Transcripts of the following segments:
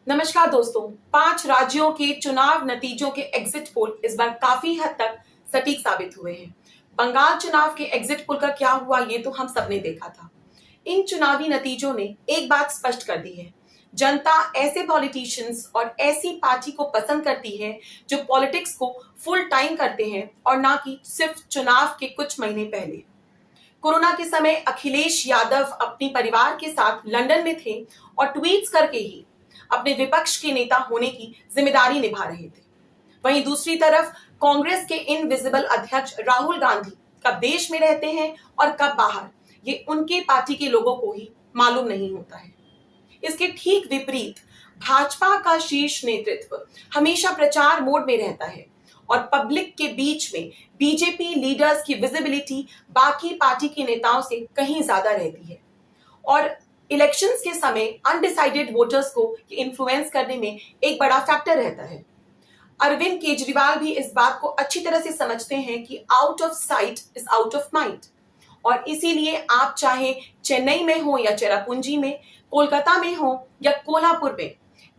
नमस्कार दोस्तों। 5 राज्यों के चुनाव नतीजों के एग्जिट पोल इस बार काफी हद तक सटीक साबित हुए हैं। बंगाल चुनाव के एग्जिट पोल का क्या हुआ ये तो हम सबने देखा था। इन चुनावी नतीजों ने एक बात स्पष्ट कर दी है, जनता ऐसे पॉलिटिशियंस और ऐसी पार्टी को पसंद करती है जो पॉलिटिक्स को फुल टाइम करते हैं और ना कि सिर्फ चुनाव के कुछ महीने पहले। कोरोना के समय अखिलेश यादव अपने परिवार के साथ लंदन में थे और ट्वीट्स करके ही अपने विपक्ष के नेता होने की जिम्मेदारी निभा रहे थे। वहीं दूसरी तरफ कांग्रेस के इनविजिबल अध्यक्ष राहुल गांधी कब देश में रहते हैं और कब बाहर, ये उनके पार्टी के लोगों को ही मालूम नहीं होता है। इसके ठीक विपरीत भाजपा का शीर्ष नेतृत्व हमेशा प्रचार मोड में रहता है और पब्लिक के बीच में बीजेपी लीडर्स की विजिबिलिटी बाकी पार्टी के नेताओं से कहीं ज्यादा रहती है और इलेक्शंस के समय अनडिसाइडेड वोटर्स को इन्फ्लुएंस करने में एक बड़ा फैक्टर रहता है। अरविंद केजरीवाल भी इस बात को अच्छी तरह से समझते हैं कि out of site is out of mind, और इसीलिए आप चाहे चेन्नई में हो या चेरापूंजी में, कोलकाता में हो या कोल्हापुर में,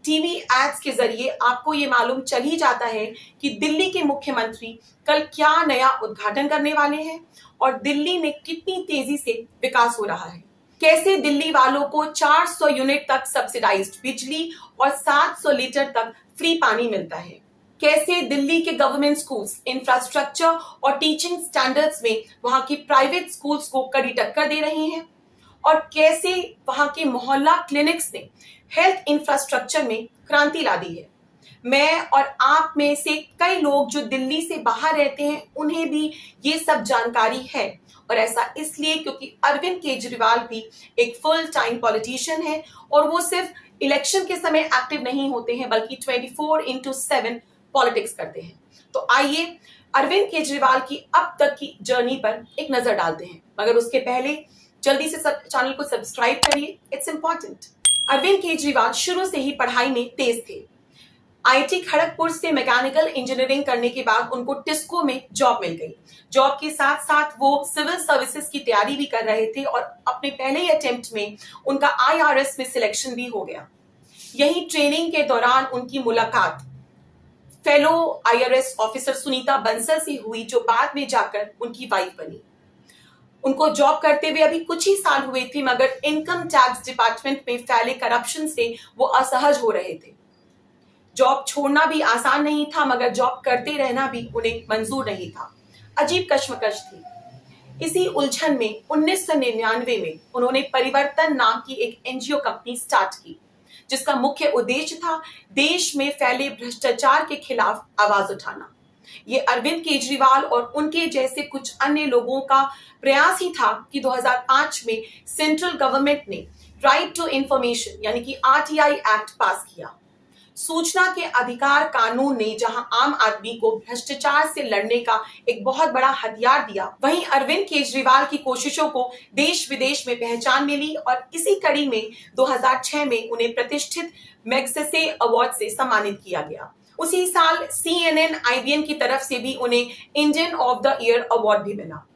टीवी एड्स के जरिए आपको ये मालूम चल ही जाता है कि दिल्ली के मुख्यमंत्री कल क्या नया उद्घाटन करने वाले हैं और दिल्ली में कितनी तेजी से विकास हो रहा है। कैसे दिल्ली वालों को 400 यूनिट तक सब्सिडाइज्ड बिजली और 700 लीटर तक फ्री पानी मिलता है। कैसे दिल्ली के गवर्नमेंट स्कूल्स इंफ्रास्ट्रक्चर और टीचिंग स्टैंडर्ड्स में वहां की प्राइवेट स्कूल्स को कड़ी टक्कर दे रही हैं और कैसे वहां के मोहल्ला क्लिनिक्स ने हेल्थ इंफ्रास्ट्रक्चर में क्रांति ला दी है। मैं और आप में से कई लोग जो दिल्ली से बाहर रहते हैं उन्हें भी ये सब जानकारी है, और ऐसा इसलिए क्योंकि अरविंद केजरीवाल भी एक फुल टाइम पॉलिटिशियन है और वो सिर्फ इलेक्शन के समय एक्टिव नहीं होते हैं बल्कि 24/7 पॉलिटिक्स करते हैं। तो आइए अरविंद केजरीवाल की अब तक की जर्नी पर एक नजर डालते हैं, मगर उसके पहले जल्दी से चैनल को सब्सक्राइब करिए, इट्स इंपॉर्टेंट। अरविंद केजरीवाल शुरू से ही पढ़ाई में तेज थे। आईआईटी खड़गपुर से मैकेनिकल इंजीनियरिंग करने के बाद उनको टिस्को में जॉब मिल गई। जॉब के साथ साथ वो सिविल सर्विसेज की तैयारी भी कर रहे थे और अपने पहले ही अटेम्प्ट में उनका आईआरएस में सिलेक्शन भी हो गया। यही ट्रेनिंग के दौरान उनकी मुलाकात fellow IRS officer Sunita Bansal से हुई, जो बाद में जाकर उनकी वाइफ बनी। उनको जॉब करते हुए अभी कुछ ही साल हुए थे, मगर इनकम टैक्स डिपार्टमेंट में फैले करप्शन से वो असहज हो रहे थे। जॉब छोड़ना भी आसान नहीं था, मगर जॉब करते रहना भी उन्हें मंजूर नहीं था। अजीब कश्मकश थी। इसी उलझन में 1999 में उन्होंने परिवर्तन नाम की एक एनजीओ कंपनी स्टार्ट की, जिसका मुख्य उद्देश्य था देश में फैले भ्रष्टाचार के खिलाफ आवाज उठाना। ये अरविंद केजरीवाल और उनके जैसे कुछ अन्य लोगों का प्रयास ही था कि 2005 में सेंट्रल गवर्नमेंट ने राइट टू इंफॉर्मेशन यानी कि आरटीआई एक्ट पास किया। सूचना के अधिकार कानून ने जहां आम आदमी को भ्रष्टाचार से लड़ने का एक बहुत बड़ा हथियार दिया, वहीं अरविंद केजरीवाल की कोशिशों को देश विदेश में पहचान मिली और इसी कड़ी में 2006 में उन्हें प्रतिष्ठित मैग्सेसे अवार्ड से सम्मानित किया गया। उसी साल CNN IBN की तरफ से भी उन्हें Indian of the year award भी मिला।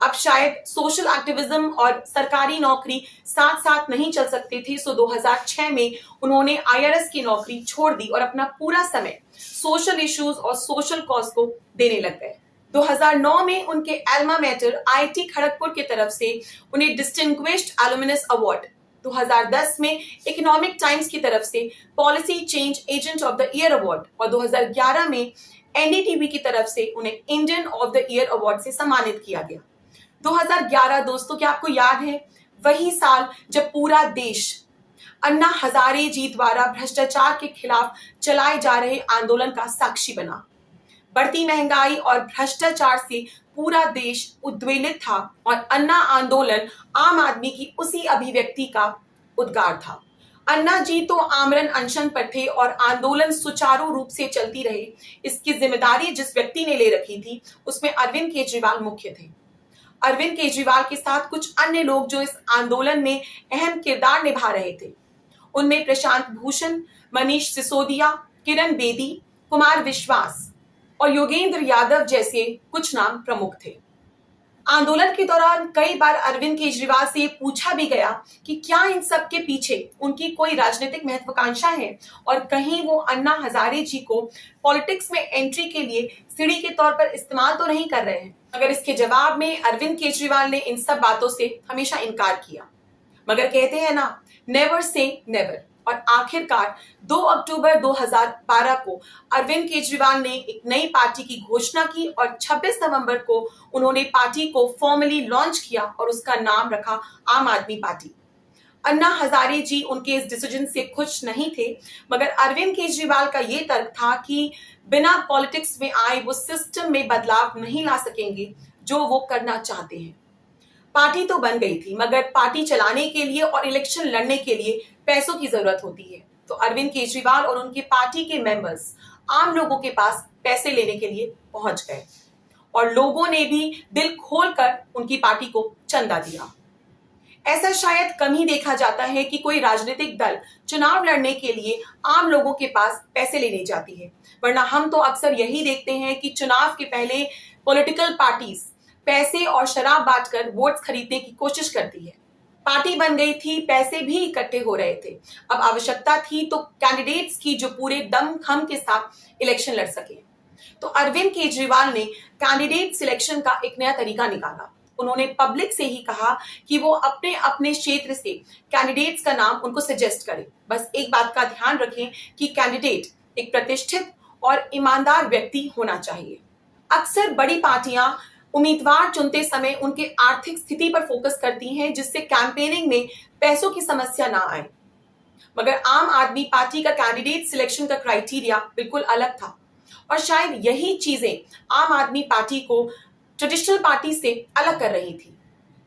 अब शायद सोशल एक्टिविज्म और सरकारी नौकरी साथ साथ नहीं चल सकते थे, सो 2006 में उन्होंने आईआरएस की नौकरी छोड़ दी और अपना पूरा समय सोशल इश्यूज और सोशल कॉज को देने लग गए। 2009 में उनके एल्मा मैटर आईआईटी खड़गपुर की तरफ से उन्हें डिस्टिंग्विश्ड एल्यूमिनस अवार्ड, 2010 में इकोनॉमिक टाइम्स की तरफ से policy change agent of the year award और 2011 में एनडीटीवी की तरफ से उन्हें Indian of the year award से सम्मानित किया गया। 2011 दोस्तों, क्या आपको याद है, वही साल जब पूरा देश अन्ना हजारे जी द्वारा भ्रष्टाचार के खिलाफ चलाए जा रहे आंदोलन का साक्षी बना। बढ़ती महंगाई और भ्रष्टाचार से पूरा देश उद्वेलित था और अन्ना आंदोलन आम आदमी की उसी अभिव्यक्ति का उद्गार था। अन्ना जी तो आमरण अनशन पर थे और आंदोलन सुचारू रूप से चलती रहे, इसकी जिम्मेदारी जिस व्यक्ति ने ले रखी थी उसमें अरविंद केजरीवाल मुख्य थे। अरविंद केजरीवाल के साथ कुछ अन्य लोग जो इस आंदोलन में अहम किरदार निभा रहे थे, उनमें प्रशांत भूषण, मनीष सिसोदिया, किरण बेदी, कुमार विश्वास और योगेंद्र यादव जैसे कुछ नाम प्रमुख थे। आंदोलन के दौरान कई बार अरविंद केजरीवाल से पूछा भी गया कि क्या इन सब के पीछे उनकी कोई राजनीतिक महत्वाकांक्षा है और कहीं वो अन्ना हजारे जी को पॉलिटिक्स में एंट्री के लिए सीढ़ी के तौर पर इस्तेमाल तो नहीं कर रहे हैं। मगर इसके जवाब में अरविंद केजरीवाल ने इन सब बातों से हमेशा इनकार किया। मगर कहते हैं ना, नेवर से नेवर। और आखिरकार 2 अक्टूबर 2012 को अरविंद केजरीवाल ने एक नई पार्टी की घोषणा की और 26 नवंबर को उन्होंने पार्टी को फॉर्मली लॉन्च किया और उसका नाम रखा आम आदमी पार्टी। अन्ना हजारे जी उनके इस डिसीजन से खुश नहीं थे, मगर अरविंद केजरीवाल का ये तर्क था कि बिना पॉलिटिक्स में आए वो सिस्टम में बदलाव नहीं ला सकेंगे जो वो करना चाहते हैं। पार्टी तो बन गई थी, मगर पार्टी चलाने के लिए और इलेक्शन लड़ने के लिए पैसों की जरूरत होती है। तो अरविंद केजरीवाल और उनकी पार्टी के मेंबर्स आम लोगों के पास पैसे लेने के लिए पहुंच गए और लोगों ने भी दिल खोलकर उनकी पार्टी को चंदा दिया। ऐसा शायद कम ही देखा जाता है कि कोई राजनीतिक दल चुनाव लड़ने के लिए आम लोगों के पास पैसे लेने जाती है, वरना हम तो अक्सर यही देखते हैं कि चुनाव के पहले पॉलिटिकल पार्टीज पैसे और शराब बांटकर वोट खरीदने की कोशिश करती है। पार्टी बन गई थी, पैसे भी इकट्ठे हो रहे थे, अब आवश्यकता थी तो कैंडिडेट्स की जो पूरे दम खम के साथ इलेक्शन लड़ सके। तो अरविंद केजरीवाल ने कैंडिडेट सिलेक्शन का एक नया तरीका निकाला। उन्होंने पब्लिक से ही कहा कि वो अपने अपने क्षेत्र से कैंडिडेट्स का नाम उनको सजेस्ट करें। बस एक बात का ध्यान रखें कि कैंडिडेट एक प्रतिष्ठित और ईमानदार व्यक्ति होना चाहिए। अक्सर बड़ी पार्टियां उम्मीदवार चुनते समय उनके आर्थिक स्थिति पर फोकस करती हैं, जिससे कैंपेनिंग में पैसों की समस्या ना आए। मगर आम आदमी पार्टी का कैंडिडेट सिलेक्शन का क्राइटेरिया बिल्कुल अलग था और शायद यही चीजें आम आदमी पार्टी को ट्रेडिशनल पार्टी से अलग कर रही थी।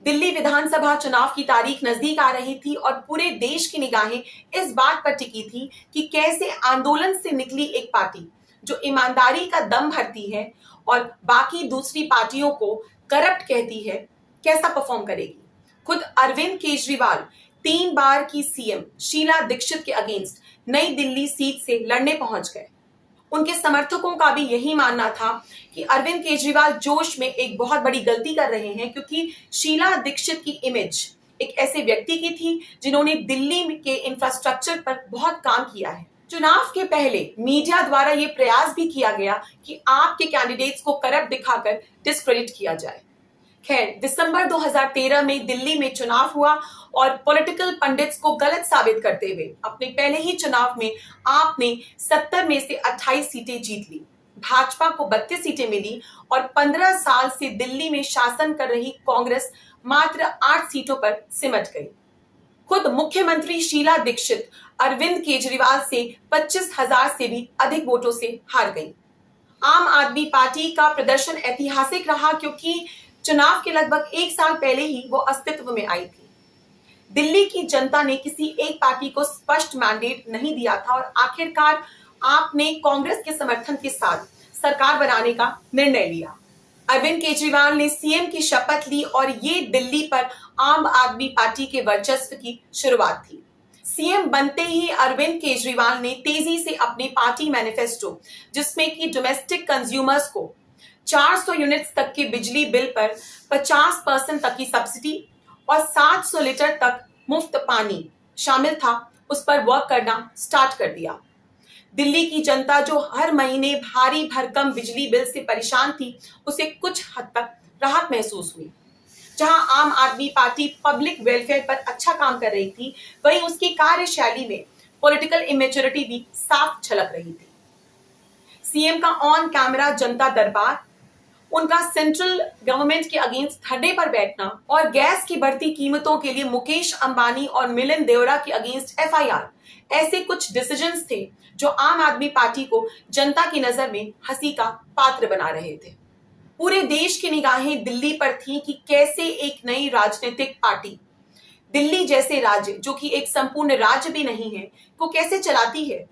दिल्ली विधानसभा चुनाव की तारीख नजदीक आ रही थी और पूरे देश की निगाहें इस बात पर टिकी थी कि कैसे आंदोलन से निकली एक पार्टी जो ईमानदारी का दम भरती है और बाकी दूसरी पार्टियों को करप्ट कहती है, कैसा परफॉर्म करेगी। खुद अरविंद केजरीवाल 3 बार की सीएम शीला दीक्षित के अगेंस्ट नई दिल्ली सीट से लड़ने पहुंच गए। उनके समर्थकों का भी यही मानना था कि अरविंद केजरीवाल जोश में एक बहुत बड़ी गलती कर रहे हैं, क्योंकि शीला दीक्षित की इमेज एक ऐसे व्यक्ति की थी जिन्होंने दिल्ली के इंफ्रास्ट्रक्चर पर बहुत काम किया है। चुनाव के पहले मीडिया द्वारा यह प्रयास भी किया गया कि आपके कैंडिडेट्स को करप्ट दिखाकर डिस्क्रेडिट किया जाए। खैर, दिसंबर 2013 में दिल्ली में चुनाव हुआ और पॉलिटिकल पंडित्स को गलत साबित करते हुए अपने पहले ही चुनाव में आपने 70 में से 28 सीटें जीत ली। भाजपा को 32 सीटें मिली और 15 साल से दिल्ली में शासन कर रही कांग्रेस मात्र 8 सीटों पर सिमट गई। खुद मुख्यमंत्री शीला दीक्षित अरविंद केजरीवाल से 25,000 से भी अधिक वोटों से हार गई। आम आदमी पार्टी का प्रदर्शन ऐतिहासिक रहा, क्योंकि चुनाव के लगभग 1 साल पहले ही वो अस्तित्व में आई थी। दिल्ली की जनता ने किसी एक पार्टी को स्पष्ट मैंडेट नहीं दिया था और आखिरकार आपने कांग्रेस के समर्थन के साथ सरकार बनाने का निर्णय लिया। अरविंद केजरीवाल ने सीएम की शपथ ली और ये दिल्ली पर आम आदमी पार्टी के वर्चस्व की शुरुआत थी। सीएम बनते ही अरविंद केजरीवाल ने तेजी से अपनी पार्टी मैनिफेस्टो, जिसमें कि डोमेस्टिक कंज्यूमर्स को 400 यूनिट्स तक के बिजली बिल पर 50% तक की सब्सिडी और 700 लीटर तक मुफ्त पानी शामिल था, उस पर वर्क करना स्टार्ट कर दिया। दिल्ली की जनता जो हर महीने भारी भरकम बिजली बिल से परेशान थी, उसे कुछ हद तक राहत महसूस हुई। जहां आम आदमी पार्टी पब्लिक वेलफेयर पर अच्छा काम कर रही थी, वहीं उसकी कार्यशैली में पॉलिटिकल इमेच्योरिटी भी साफ झलक रही थी। सीएम का ऑन कैमरा जनता दरबार, उनका सेंट्रल गवर्नमेंट के अगेंस्ट धरने पर बैठना और गैस की बढ़ती कीमतों के लिए मुकेश अंबानी और मिलिंद देवरा के अगेंस्ट एफआईआर, ऐसे कुछ डिसीजंस थे जो आम आदमी पार्टी को जनता की नजर में हंसी का पात्र बना रहे थे। पूरे देश की निगाहें दिल्ली पर थी कि कैसे एक नई राजनीतिक पार्टी दिल्ली जैसे राज्य, जो कि एक संपूर्ण राज्य भी नहीं है, को कैसे चलाती है।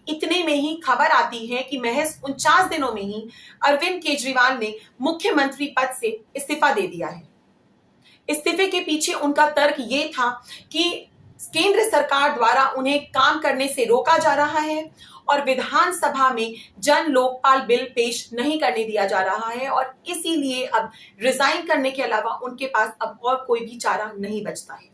इतने में ही खबर आती है कि महज 49 दिनों में ही अरविंद केजरीवाल ने मुख्यमंत्री पद से इस्तीफा दे दिया है। इस्तीफे के पीछे उनका तर्क ये था कि केंद्र सरकार द्वारा उन्हें काम करने से रोका जा रहा है और विधानसभा में जन लोकपाल बिल पेश नहीं करने दिया जा रहा है और इसीलिए अब रिजाइन करने के अलावा उनके पास अब और कोई भी चारा नहीं बचता है।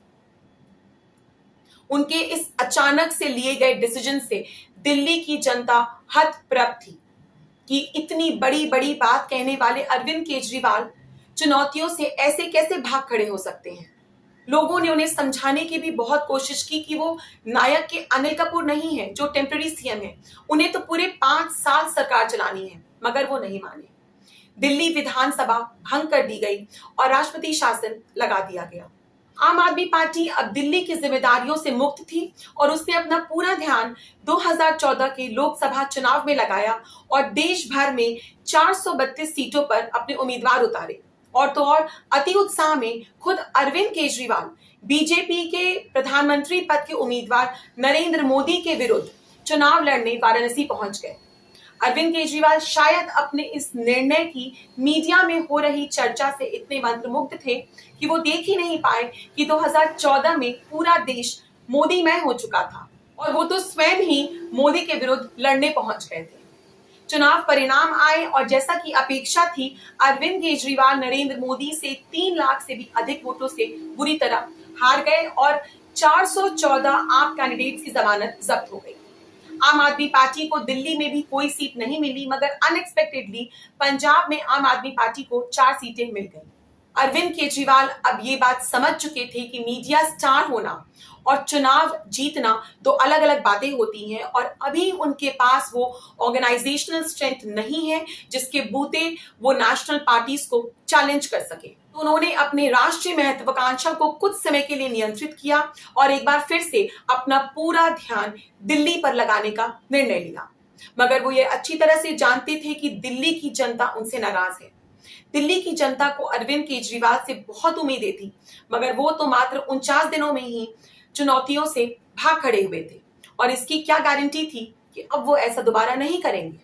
उनके इस अचानक से लिए गए डिसीजन से दिल्ली की जनता हतप्रभ थी कि इतनी बड़ी बड़ी बात कहने वाले अरविंद केजरीवाल चुनौतियों से ऐसे कैसे भाग खड़े हो सकते हैं। लोगों ने उन्हें समझाने की भी बहुत कोशिश की कि वो नायक के अनिल कपूर नहीं है जो टेम्पररी सीएम है, उन्हें तो पूरे 5 साल सरकार चलानी है, मगर वो नहीं माने। दिल्ली विधानसभा भंग कर दी गई और राष्ट्रपति शासन लगा दिया गया। आम आदमी पार्टी अब दिल्ली की जिम्मेदारियों से मुक्त थी और उसने अपना पूरा ध्यान 2014 के लोकसभा चुनाव में लगाया और देश भर में 432 सीटों पर अपने उम्मीदवार उतारे। और तो और अति उत्साह में खुद अरविंद केजरीवाल बीजेपी के प्रधानमंत्री पद के उम्मीदवार नरेंद्र मोदी के विरुद्ध चुनाव लड़ने वाराणसी पहुंच गए। अरविंद केजरीवाल शायद अपने इस निर्णय की मीडिया में हो रही चर्चा से इतने मंत्रमुग्ध थे कि वो देख ही नहीं पाए कि 2014 में पूरा देश मोदीमय हो चुका था और वो तो स्वयं ही मोदी के विरुद्ध लड़ने पहुंच गए थे। चुनाव परिणाम आए और जैसा कि अपेक्षा थी, अरविंद केजरीवाल नरेंद्र मोदी से 3 लाख से भी अधिक वोटों से बुरी तरह हार गए और 414 आप कैंडिडेट्स की जमानत जब्त हो गई। आम आदमी पार्टी को दिल्ली में भी कोई सीट नहीं मिली, मगर अनएक्सपेक्टेडली पंजाब में आम आदमी पार्टी को 4 सीटें मिल गई। अरविंद केजरीवाल अब ये बात समझ चुके थे कि मीडिया स्टार होना और चुनाव जीतना 2 अलग अलग बातें होती हैं और अभी उनके पास वो ऑर्गेनाइजेशनल स्ट्रेंथ नहीं है जिसके बूते वो नेशनल पार्टीज को चैलेंज कर सके। तो उन्होंने अपने राष्ट्रीय महत्वाकांक्षा को कुछ समय के लिए नियंत्रित किया और एक बार फिर से अपना पूरा ध्यान दिल्ली पर लगाने का निर्णय लिया। मगर वो ये अच्छी तरह से जानते थे कि दिल्ली की जनता उनसे नाराज है। दिल्ली की जनता को अरविंद केजरीवाल से बहुत उम्मीदें थी, मगर वो तो मात्र 49 दिनों में ही चुनौतियों से भाग खड़े हुए थे और इसकी क्या गारंटी थी कि अब वो ऐसा दोबारा नहीं करेंगे।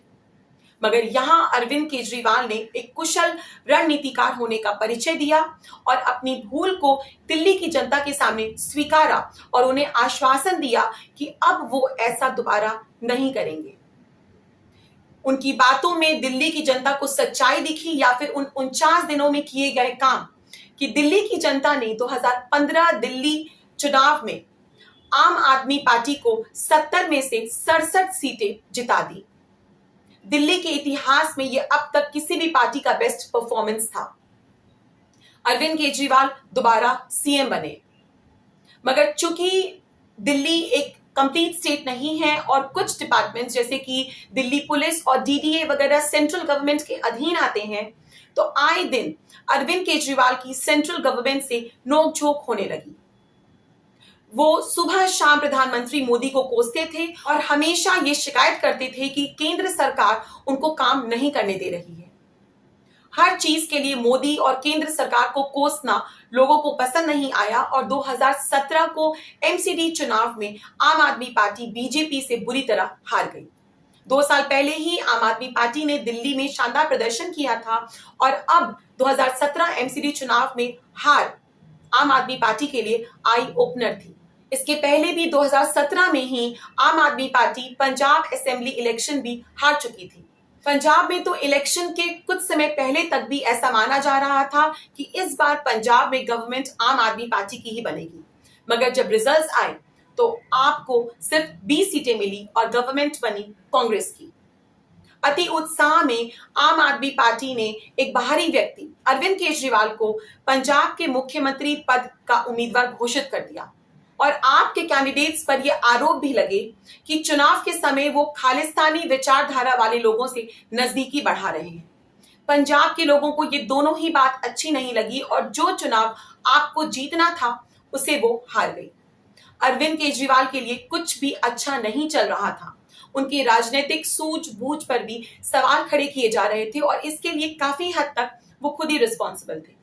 मगर यहां अरविंद केजरीवाल ने एक कुशल रणनीतिकार होने का परिचय दिया और अपनी भूल को दिल्ली की जनता के सामने स्वीकारा और उन्हें आश्वासन दिया कि अब वो ऐसा दोबारा नहीं करेंगे। उनकी बातों में दिल्ली की जनता को सच्चाई दिखी या फिर उन 49 दिनों में किए गए काम कि दिल्ली की जनता ने 2015 दिल्ली चुनाव में आम आदमी पार्टी को 70 में से 67 सीटें जिता दी। दिल्ली के इतिहास में यह अब तक किसी भी पार्टी का बेस्ट परफॉर्मेंस था। अरविंद केजरीवाल दोबारा सीएम बने, मगर चूंकि दिल्ली एक कंप्लीट स्टेट नहीं है और कुछ डिपार्टमेंट्स जैसे कि दिल्ली पुलिस और डीडीए वगैरह सेंट्रल गवर्नमेंट के अधीन आते हैं, तो आए दिन अरविंद केजरीवाल की सेंट्रल गवर्नमेंट से नोकझोंक होने लगी। वो सुबह शाम प्रधानमंत्री मोदी को कोसते थे और हमेशा ये शिकायत करते थे कि केंद्र सरकार उनको काम नहीं करने दे रही है। हर चीज के लिए मोदी और केंद्र सरकार को कोसना लोगों को पसंद नहीं आया और 2017 को एमसीडी चुनाव में आम आदमी पार्टी बीजेपी से बुरी तरह हार गई। 2 साल पहले ही आम आदमी पार्टी ने दिल्ली में शानदार प्रदर्शन किया था और अब 2017 एमसीडी चुनाव में हार आम आदमी पार्टी के लिए आई ओपनर थी। इसके पहले भी 2017 में ही आम आदमी पार्टी पंजाब असेंबली इलेक्शन भी हार चुकी थी। पंजाब में तो इलेक्शन के कुछ समय पहले तक भी ऐसा माना जा रहा था कि इस बार पंजाब में गवर्नमेंट आम आदमी पार्टी की ही बनेगी, मगर जब रिजल्ट्स आए तो आपको सिर्फ 20 सीटें मिली और गवर्नमेंट बनी कांग्रेस की। अति उत्साह में आम आदमी पार्टी ने एक बाहरी व्यक्ति अरविंद केजरीवाल को पंजाब के मुख्यमंत्री पद का उम्मीदवार घोषित कर दिया और आपके कैंडिडेट्स पर यह आरोप भी लगे कि चुनाव के समय वो खालिस्तानी विचारधारा वाले लोगों से नजदीकी बढ़ा रहे हैं। पंजाब के लोगों को ये दोनों ही बात अच्छी नहीं लगी और जो चुनाव आपको जीतना था उसे वो हार गई। अरविंद केजरीवाल के लिए कुछ भी अच्छा नहीं चल रहा था। उनकी राजनीतिक सूझबूझ पर भी सवाल खड़े किए जा रहे थे और इसके लिए काफी हद तक वो खुद ही रिस्पॉन्सिबल थे।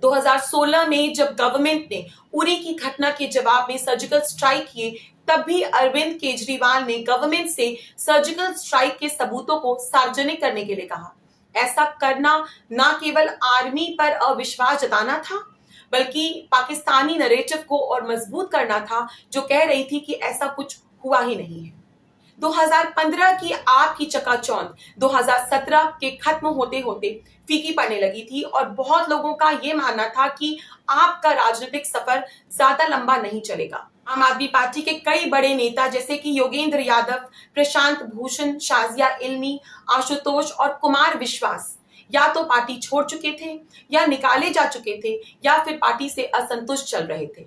2016 में जब गवर्नमेंट ने उरी की घटना के जवाब में सर्जिकल स्ट्राइक किए, तब भी अरविंद केजरीवाल ने गवर्नमेंट से सर्जिकल स्ट्राइक के सबूतों को सार्वजनिक करने के लिए कहा। ऐसा करना न केवल आर्मी पर अविश्वास जताना था, बल्कि पाकिस्तानी नरेटिव को और मजबूत करना था, जो कह रही थी कि ऐसा कुछ हुआ ही नहीं है। 2015 की आपकी चकाचौंध 2017 के खत्म होते होते फीकी पड़ने लगी थी और बहुत लोगों का यह मानना था कि आपका राजनीतिक सफर ज्यादा लंबा नहीं चलेगा। आम आदमी पार्टी के कई बड़े नेता जैसे कि योगेंद्र यादव, प्रशांत भूषण, शाजिया इल्मी, आशुतोष और कुमार विश्वास या तो पार्टी छोड़ चुके थे, या निकाले जा चुके थे, या फिर पार्टी से असंतुष्ट चल रहे थे।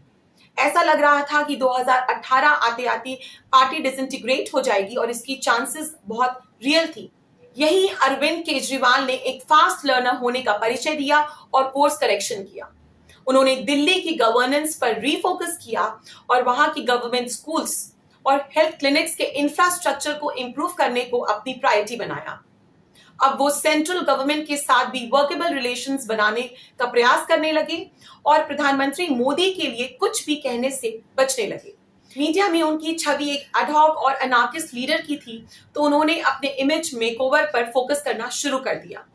ऐसा लग रहा था कि 2018 आते आते पार्टी डिसइंटीग्रेट हो जाएगी और इसकी चांसेस बहुत रियल थी। यही अरविंद केजरीवाल ने एक फास्ट लर्नर होने का परिचय दिया और कोर्स करेक्शन किया। उन्होंने दिल्ली की गवर्नेंस पर रीफोकस किया और वहां की गवर्नमेंट स्कूल्स और हेल्थ क्लिनिक्स के इंफ्रास्ट्रक्चर को इंप्रूव करने को अपनी प्रायोरिटी बनाया। अब वो सेंट्रल गवर्नमेंट के साथ भी वर्केबल रिलेशंस बनाने का प्रयास करने लगे और प्रधानमंत्री मोदी के लिए कुछ भी कहने से बचने लगे। मीडिया में उनकी छवि एक एडहॉक और अनार्किस्ट लीडर की थी, तो उन्होंने अपने इमेज मेकओवर पर फोकस करना शुरू कर दिया।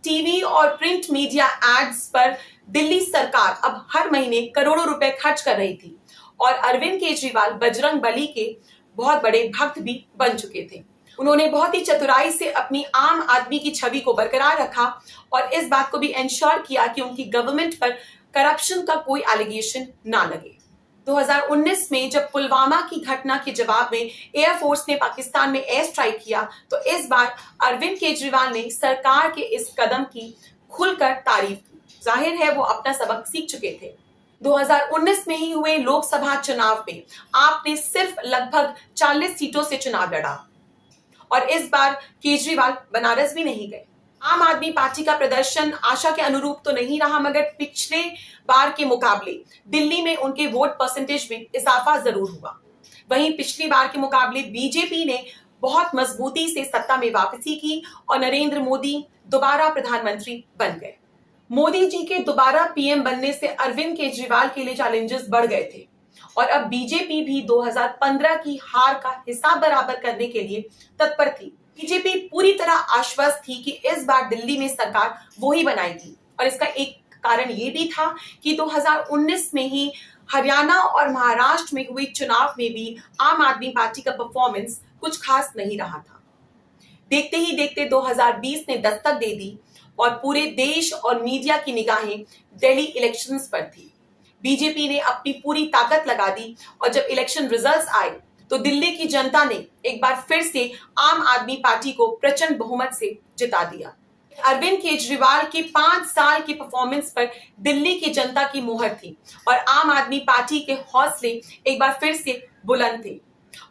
टीवी और प्रिंट मीडिया एड्स पर दिल्ली सरकार अब हर महीने करोड़ों रुपए खर्च कर रही थी और अरविंद केजरीवाल बजरंग बली के बहुत बड़े भक्त भी बन चुके थे। उन्होंने बहुत ही चतुराई से अपनी आम आदमी की छवि को बरकरार रखा और इस बात को भी इंश्योर किया कि उनकी गवर्नमेंट पर करप्शन का कोई एलिगेशन ना लगे। 2019 में जब पुलवामा की घटना के जवाब में एयरफोर्स ने पाकिस्तान में एयर स्ट्राइक किया, तो इस बार अरविंद केजरीवाल ने सरकार के इस कदम की खुलकर तारीफ की। जाहिर है वो अपना सबक सीख चुके थे। 2019 में ही हुए लोकसभा चुनाव में आपने सिर्फ लगभग 40 सीटों से चुनाव लड़ा और इस बार केजरीवाल बनारस भी नहीं गए। आम आदमी पार्टी का प्रदर्शन आशा के अनुरूप तो नहीं रहा, मगर पिछले बार के मुकाबले दिल्ली में उनके वोट परसेंटेज में इजाफा जरूर हुआ। वहीं पिछली बार के मुकाबले बीजेपी ने बहुत मजबूती से सत्ता में वापसी की और नरेंद्र मोदी दोबारा प्रधानमंत्री बन गए। मोदी जी के दोबारा पीएम बनने से अरविंद केजरीवाल के लिए चैलेंजेस बढ़ गए थे और अब बीजेपी भी 2015 की हार का हिसाब बराबर करने के लिए तत्पर थी। बीजेपी पूरी तरह आश्वस्त थी कि इस बार दिल्ली में सरकार वो ही बनाएगी और इसका एक कारण ये भी था कि 2019 में ही हरियाणा और महाराष्ट्र में हुए चुनाव में भी आम आदमी पार्टी का परफॉर्मेंस कुछ खास नहीं रहा था। देखते ही देखते 2020 ने दस्तक दे दी और पूरे देश और मीडिया की निगाहें दिल्ली इलेक्शंस पर थी। बीजेपी ने अपनी पूरी ताकत लगा दी और जब इलेक्शन रिजल्ट्स आए तो दिल्ली की जनता ने एक बार फिर से आम आदमी पार्टी को प्रचंड बहुमत से जिता दिया। अरविंद केजरीवाल के 5 साल की परफॉर्मेंस पर दिल्ली की जनता की मुहर थी और आम आदमी पार्टी के हौसले एक बार फिर से बुलंद थे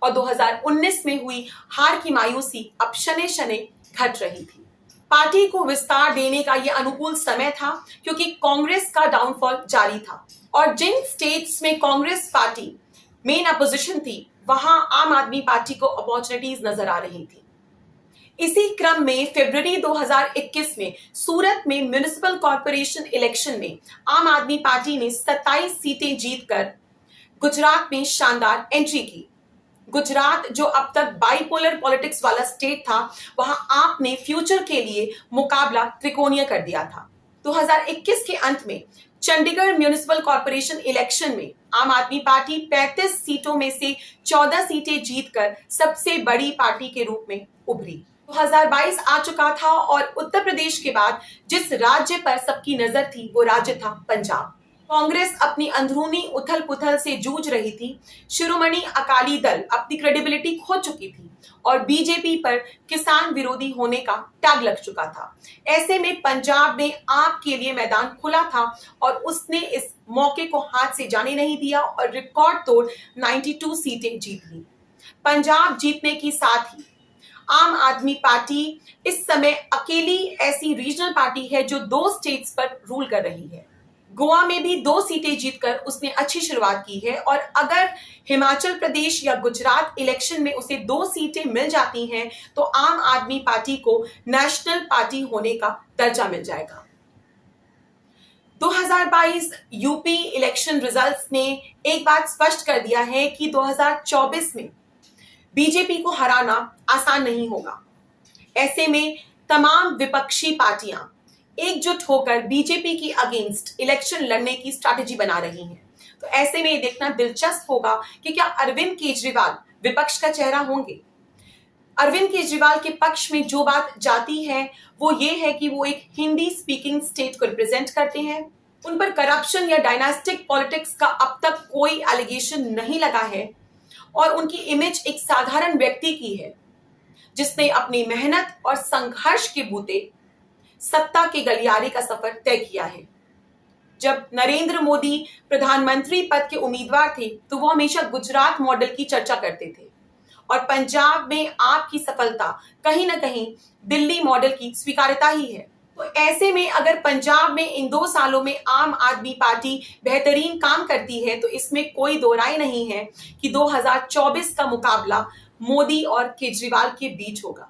और 2019 में हुई हार की मायूसी अब शने शने घट रही थी। पार्टी को विस्तार देने का यह अनुकूल समय था क्योंकि कांग्रेस का डाउनफॉल जारी था और जिन स्टेट्स में कांग्रेस पार्टी मेन अपोजिशन थी वहां आम आदमी पार्टी को अपॉर्चुनिटीज नजर आ रही थी। इसी क्रम में फरवरी 2021 में सूरत में म्युनिसिपल कॉर्पोरेशन इलेक्शन में आम आदमी पार्टी ने 27 सीटें जीतकर गुजरात में शानदार एंट्री की। गुजरात जो अब तक बाइपोलर पॉलिटिक्स वाला स्टेट था, वहां आपने फ्यूचर के लिए मुकाबला त्रिकोणीय कर दिया था। 2021 के अंत में चंडीगढ़ म्युनिसिपल कॉर्पोरेशन इलेक्शन में आम आदमी पार्टी 35 सीटों में से 14 सीटें जीतकर सबसे बड़ी पार्टी के रूप में उभरी। 2022 आ चुका था और उत्तर प्रदेश के बाद जिस राज्य पर सबकी नजर थी वो राज्य था पंजाब। कांग्रेस अपनी अंदरूनी उथल पुथल से जूझ रही थी। शिरोमणि अकाली दल अपनी क्रेडिबिलिटी खो चुकी थी और बीजेपी पर किसान विरोधी होने का टैग लग चुका था। ऐसे में पंजाब में आप के लिए मैदान खुला था और उसने इस मौके को हाथ से जाने नहीं दिया और रिकॉर्ड तोड़ 92 सीटें जीत ली। पंजाब जीतने के साथ ही आम आदमी पार्टी इस समय अकेली ऐसी रीजनल पार्टी है जो 2 स्टेट्स पर रूल कर रही है। गोवा में भी 2 सीटें जीतकर उसने अच्छी शुरुआत की है और अगर हिमाचल प्रदेश या गुजरात इलेक्शन में उसे 2 सीटें मिल जाती हैं तो आम आदमी पार्टी को नेशनल पार्टी होने का दर्जा मिल जाएगा। 2022 यूपी इलेक्शन रिजल्ट्स ने एक बात स्पष्ट कर दिया है कि 2024 में बीजेपी को हराना आसान नहीं होगा। ऐसे में तमाम विपक्षी पार्टियां एकजुट होकर बीजेपी की अगेंस्ट इलेक्शन लड़ने की स्ट्रैटेजी बना रही हैं। तो ऐसे में ये देखना दिलचस्प होगा कि क्या अरविंद केजरीवाल विपक्ष का चेहरा होंगे। अरविंद केजरीवाल के पक्ष में जो बात जाती है वो ये है कि वो एक हिंदी स्पीकिंग स्टेट को रिप्रेजेंट करते हैं। उन पर करप्शन या डायनास्टिक पॉलिटिक्स का अब तक कोई एलिगेशन नहीं लगा है और उनकी इमेज एक साधारण व्यक्ति की है जिसने अपनी मेहनत और संघर्ष के बूते सत्ता के गलियारे का सफर तय किया है। जब नरेंद्र मोदी प्रधानमंत्री पद के उम्मीदवार थे तो वो हमेशा गुजरात मॉडल की चर्चा करते थे और पंजाब में आपकी सफलता कहीं ना कहीं दिल्ली मॉडल की स्वीकार्यता ही है। तो ऐसे में अगर पंजाब में इन 2 सालों में आम आदमी पार्टी बेहतरीन काम करती है तो इसमें कोई दो राय नहीं है कि 2024 का मुकाबला मोदी और केजरीवाल के बीच होगा।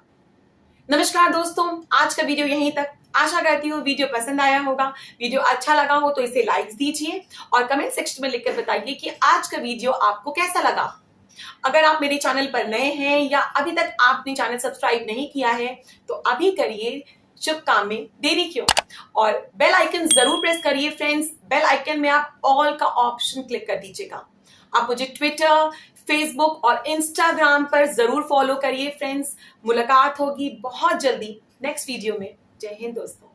नमस्कार दोस्तों, आज का वीडियो यहीं तक। आशा करती हूँ वीडियो पसंद आया होगा। वीडियो अच्छा लगा हो तो इसे लाइक्स दीजिए और कमेंट सेक्शन में लिखकर बताइए कि आज का वीडियो आपको कैसा लगा। अगर आप मेरे चैनल पर नए हैं या अभी तक आपने चैनल सब्सक्राइब नहीं किया है तो अभी करिए, शुभ काम में देरी क्यों। और बेल आइकन जरूर प्रेस करिए फ्रेंड्स। बेल आइकन में आप ऑल का ऑप्शन क्लिक कर दीजिएगा। आप मुझे ट्विटर, फेसबुक और इंस्टाग्राम पर जरूर फॉलो करिए फ्रेंड्स। मुलाकात होगी बहुत जल्दी नेक्स्ट वीडियो में। जय हिंद दोस्तों।